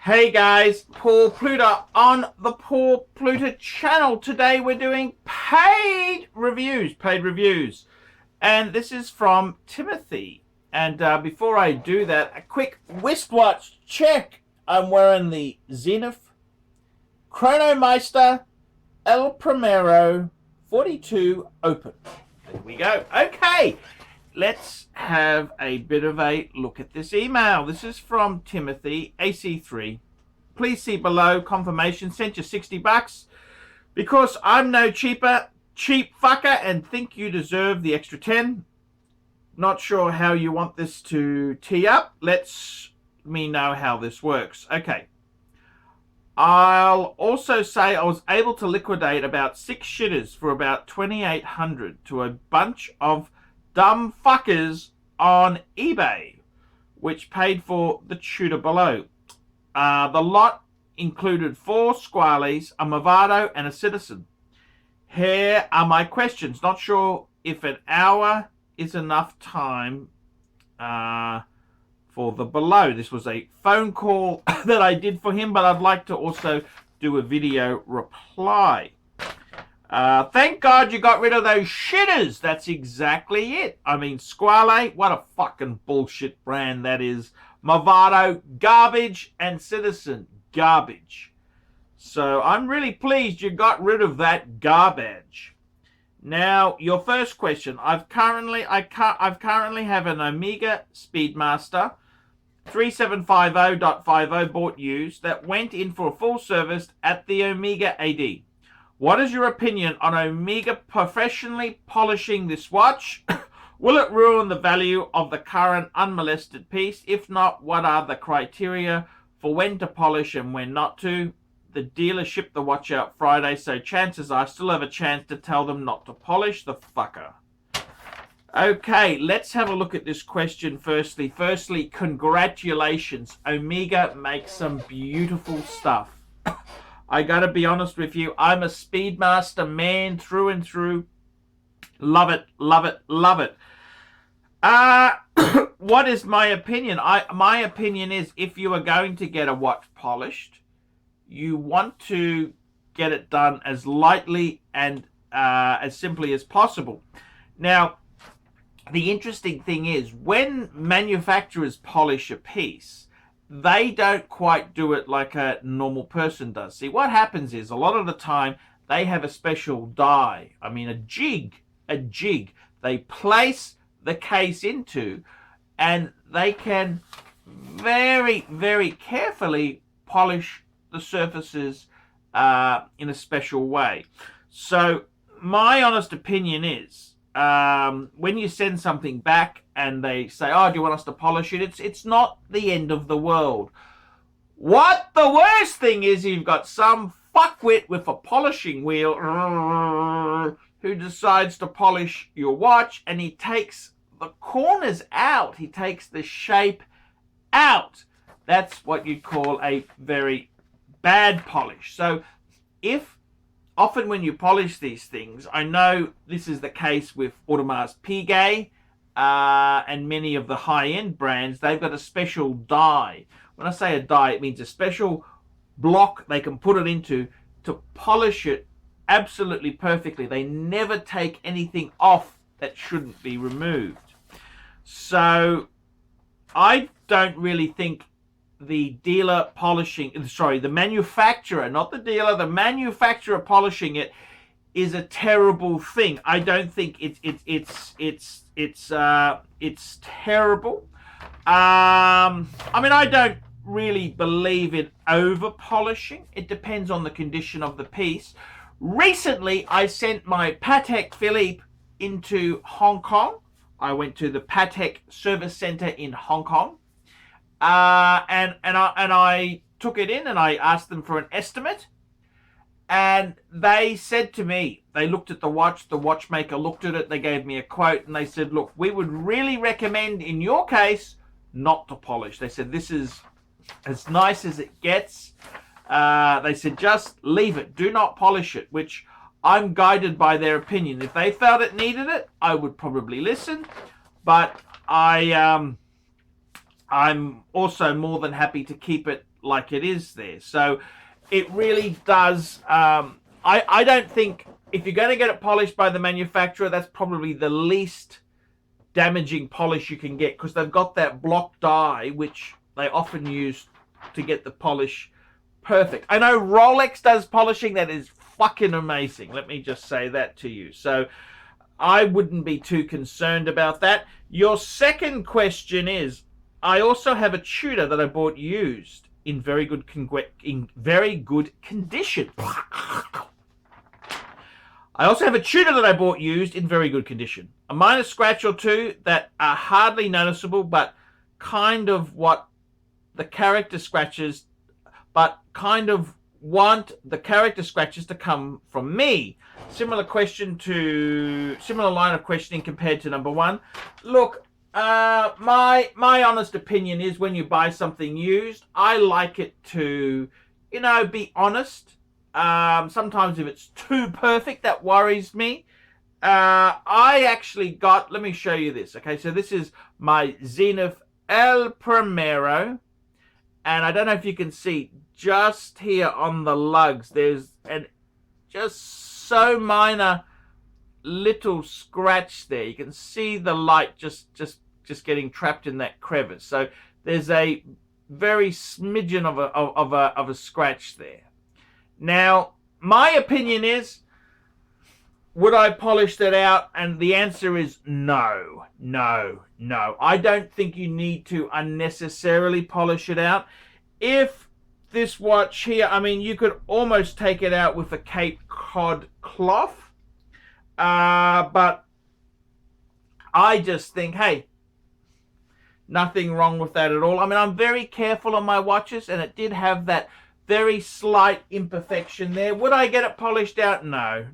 Hey guys, Paul Pluta on the Paul Pluta channel. Today we're doing paid reviews. And this is from Timothy. And before I do that, a quick wristwatch check. I'm wearing the Zenith Chronomeister El Primero 42 Open. There we go. Okay, let's have a bit of a look at this email. This is from Timothy, AC3. Please see below confirmation. Sent you $60 because I'm no cheap fucker and think you deserve the extra 10. Not sure how you want this to tee up. Let me know how this works. Okay. I'll also say I was able to liquidate about 6 shitters for about $2,800 to a bunch of dumb fuckers on eBay, which paid for the tutor below. The lot included 4 Squallies, a Movado, and a Citizen. Here are my questions. Not sure if an hour is enough time for the below. This was a phone call that I did for him, but I'd like to also do a video reply. Thank God you got rid of those shitters. That's exactly it. I mean, Squale, what a fucking bullshit brand that is. Movado, garbage, and Citizen, garbage. So I'm really pleased you got rid of that garbage. Now, your first question. I currently have an Omega Speedmaster 3750.50 bought used that went in for a full service at the Omega AD. What is your opinion on Omega professionally polishing this watch? Will it ruin the value of the current unmolested piece? If not, what are the criteria for when to polish and when not to? The dealer shipped the watch out Friday, so chances are I still have a chance to tell them not to polish the fucker. Okay, let's have a look at this question firstly. Firstly, congratulations. Omega makes some beautiful stuff. I gotta be honest with you, I'm a Speedmaster man through and through. Love it, love it, love it. What is my opinion? My opinion is if you are going to get a watch polished, you want to get it done as lightly and as simply as possible. Now, the interesting thing is when manufacturers polish a piece, they don't quite do it like a normal person does. See, what happens is a lot of the time they have a special die. I mean, a jig they place the case into, and they can very, very carefully polish the surfaces in a special way. So my honest opinion is when you send something back and they say, oh, do you want us to polish it? It's not the end of the world. What the worst thing is, you've got some fuckwit with a polishing wheel who decides to polish your watch, and he takes the corners out. He takes the shape out. That's what you'd call a very bad polish. So often when you polish these things, I know this is the case with Audemars Piguet and many of the high-end brands, they've got a special die. When I say a die, it means a special block they can put it into to polish it absolutely perfectly. They never take anything off that shouldn't be removed. So I don't really think the dealer polishing, sorry, the manufacturer, not the dealer, the manufacturer polishing it is a terrible thing. I don't think it's terrible. I mean, I don't really believe in over polishing. It depends on the condition of the piece. Recently, I sent my Patek Philippe into Hong Kong. I went to the Patek Service Center in Hong Kong. And I took it in and I asked them for an estimate. And they said to me, they looked at the watchmaker looked at it, they gave me a quote, and they said, look, we would really recommend in your case not to polish. They said, this is as nice as it gets. They said, just leave it, do not polish it, which I'm guided by their opinion. If they felt it needed it, I would probably listen. But I'm also more than happy to keep it like it is there. So it really does. I don't think if you're going to get it polished by the manufacturer, that's probably the least damaging polish you can get, because they've got that block dye, which they often use to get the polish perfect. I know Rolex does polishing that is fucking amazing. Let me just say that to you. So I wouldn't be too concerned about that. Your second question is, I also have a Tudor that I bought used in very good condition. I also have a Tudor that I bought used in very good condition. A minor scratch or two that are hardly noticeable, but kind of what the character scratches, but kind of want the character scratches to come from me. Similar line of questioning compared to number one. Look, my honest opinion is, when you buy something used, I like it to, be honest. Sometimes if it's too perfect, that worries me. I actually got, let me show you this. Okay, so this is my Zenith El Primero, and I don't know if you can see just here on the lugs, there's an just so minor little scratch there. You can see the light just getting trapped in that crevice. So there's a very smidgen of a scratch there. Now, my opinion is, would I polish that out? And the answer is no. I don't think you need to unnecessarily polish it out. If this watch here, I mean, you could almost take it out with a Cape Cod cloth. But I just think, hey, nothing wrong with that at all. I mean, I'm very careful on my watches, and it did have that very slight imperfection there. Would I get it polished out? No.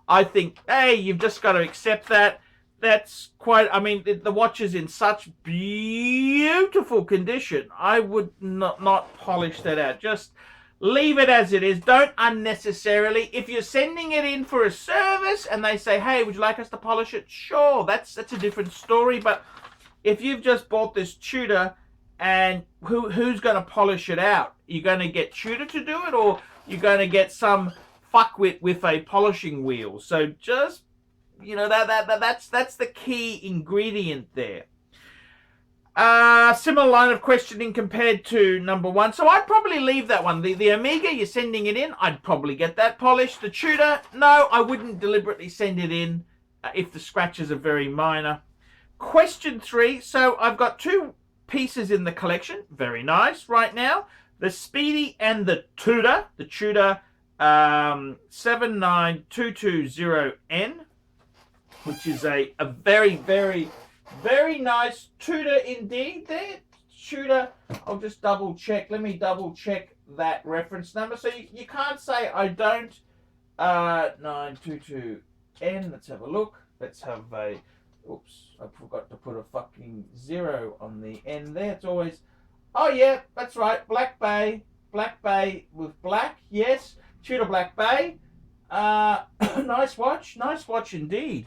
I think, hey, you've just got to accept that. That's quite, I mean, the watch is in such beautiful condition. I would not polish that out. Just leave it as it is. Don't unnecessarily. If you're sending it in for a service and they say, hey, would you like us to polish it? Sure, that's a different story. But if you've just bought this Tudor, and who's going to polish it out? You're going to get Tudor to do it, or you're going to get some fuckwit with a polishing wheel? So just, that's the key ingredient there. Similar line of questioning compared to number one. So I'd probably leave that one. The Omega, you're sending it in, I'd probably get that polished. The Tudor, no, I wouldn't deliberately send it in if the scratches are very minor. Question 3. So I've got 2 pieces in the collection, very nice right now. The Speedy and the Tudor. The Tudor 79220N, which is a very, very, very nice Tudor indeed there. Tudor, I'll just double check. Let me double check that reference number. So you can't say I don't. 922N, let's have a look. Let's have a, oops, I forgot to put a fucking 0 on the end there. It's always, oh yeah, that's right, Black Bay with black, yes, Tudor Black Bay. Nice watch indeed.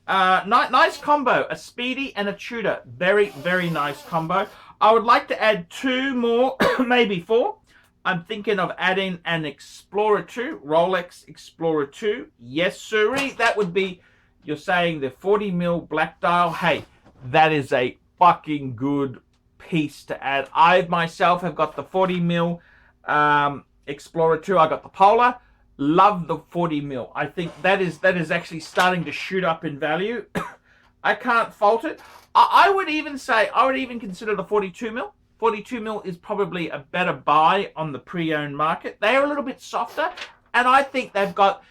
Nice combo, a Speedy and a Tudor. Very, very nice combo. I would like to add 2 more, maybe 4. I'm thinking of adding an Explorer 2, Rolex Explorer 2. Yes, sirree. That would be, you're saying the 40mm black dial. Hey, that is a fucking good piece to add. I myself have got the 40mm Explorer 2. I got the Polar. Love the 40mm. I think that is actually starting to shoot up in value. I can't fault it. I would even say, I would even consider the 42mm. 42mm is probably a better buy on the pre-owned market. They are a little bit softer, and I think they've got,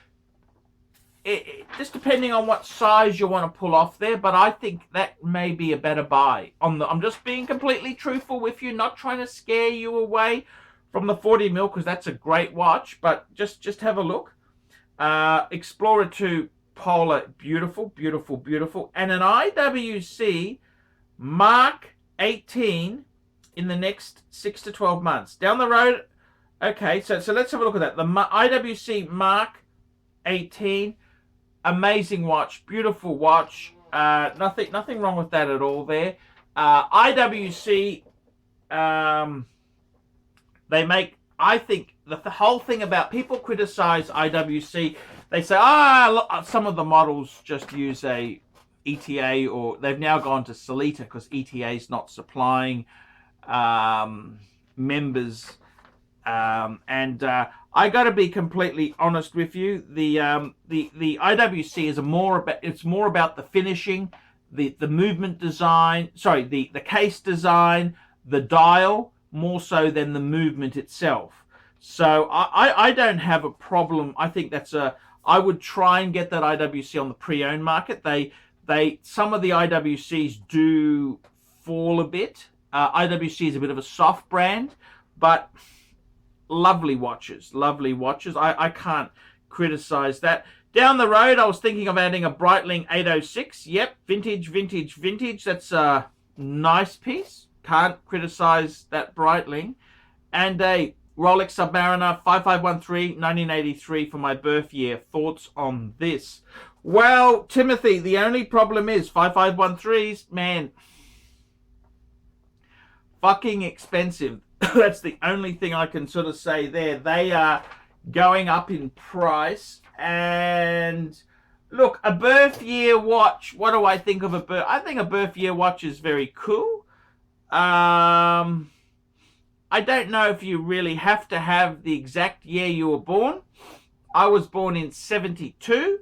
just depending on what size you want to pull off there, but I think that may be a better buy. I'm just being completely truthful with you, not trying to scare you away from the 40mm, because that's a great watch, but just have a look. Explorer 2 Polar, beautiful, beautiful, beautiful. And an IWC Mark 18 in the next 6 to 12 months. Down the road, okay, so let's have a look at that. The IWC Mark 18, amazing watch, beautiful watch. Nothing wrong with that at all there. IWC They make, I think, the whole thing about people criticize IWC. They say, some of the models just use a ETA, or they've now gone to Solita because ETA is not supplying members. I got to be completely honest with you. The IWC is more about the finishing, the movement design. Sorry, the case design, the dial, more so than the movement itself. So I don't have a problem. I think I would try and get that IWC on the pre-owned market. Some of the IWCs do fall a bit. IWC is a bit of a soft brand, but lovely watches. I can't criticize that. Down the road, I was thinking of adding a Breitling 806. Yep, vintage. That's a nice piece. Can't criticize that Breitling. And a Rolex Submariner 5513 1983 for my birth year. Thoughts on this? Well, Timothy, the only problem is 5513s, man, fucking expensive. That's the only thing I can sort of say there. They are going up in price. And look, a birth year watch, what do I think of I think a birth year watch is very cool. I don't know if you really have to have the exact year you were born. I was born in 72.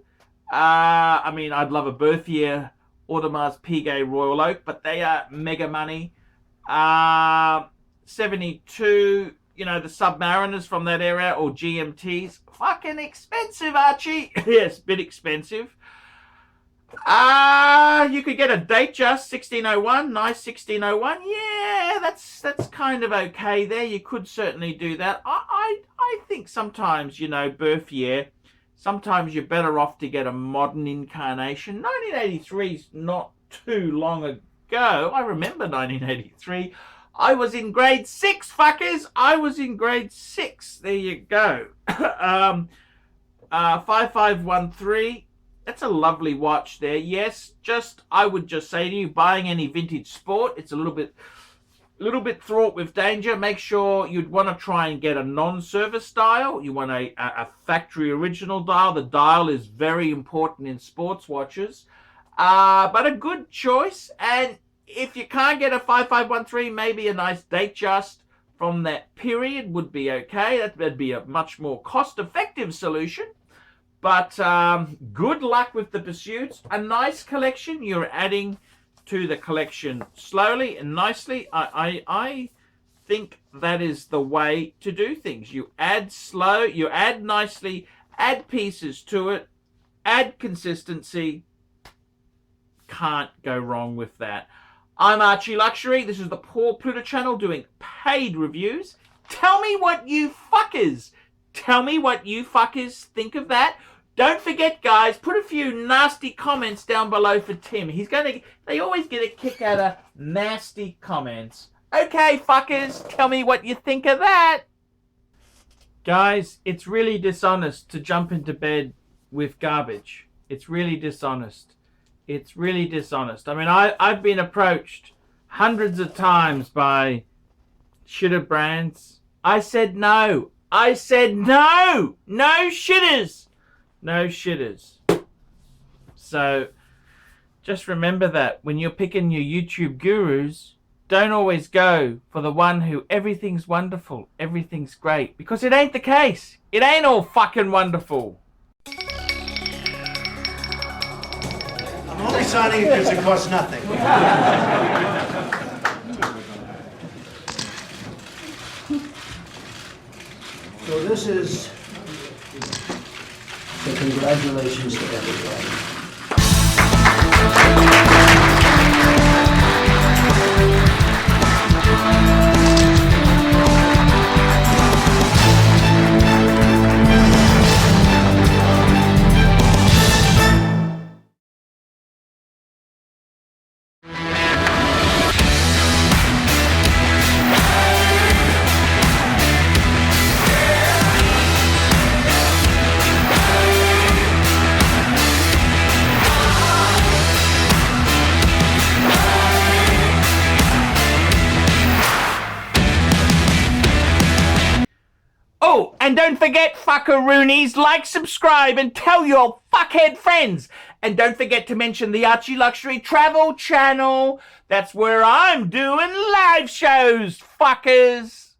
I mean, I'd love a birth year Audemars Piguet Royal Oak, but they are mega money. 72, you know, the Submariners from that era, or GMTs, fucking expensive, Archie. Yes, bit expensive. You could get a Datejust 1601, nice 1601. Yeah, that's kind of okay there. You could certainly do that. I think sometimes, you know, birth year, sometimes you're better off to get a modern incarnation. 1983 is not too long ago. I remember 1983. I was in grade 6, fuckers. I was in grade 6. There you go. 5513. That's a lovely watch there. Yes, I would just say to you, buying any vintage sport, it's a little bit fraught with danger. Make sure you'd want to try and get a non-service dial. You want a factory original dial. The dial is very important in sports watches. But a good choice. And if you can't get a 5513, maybe a nice Datejust from that period would be okay. That'd be a much more cost-effective solution. But good luck with the pursuits. A nice collection. You're adding to the collection slowly and nicely. I think that is the way to do things. You add slow, you add nicely, add pieces to it, add consistency. Can't go wrong with that. I'm Archie Luxury. This is the Paul Pluta channel doing paid reviews. Tell me what you fuckers think of that. Don't forget, guys, put a few nasty comments down below for Tim. They always get a kick out of nasty comments. Okay, fuckers, tell me what you think of that. Guys, it's really dishonest to jump into bed with garbage. It's really dishonest. It's really dishonest. I mean, I've been approached hundreds of times by shitter brands. I said no. No shitters. No shitters. So just remember that when you're picking your YouTube gurus, don't always go for the one who everything's wonderful, everything's great, because it ain't the case. It ain't all fucking wonderful. I'm only signing it because it costs nothing. So this is the congratulations to everybody. Oh, and don't forget, fuckaroonies, like, subscribe, and tell your fuckhead friends. And don't forget to mention the Archie Luxury Travel channel. That's where I'm doing live shows, fuckers.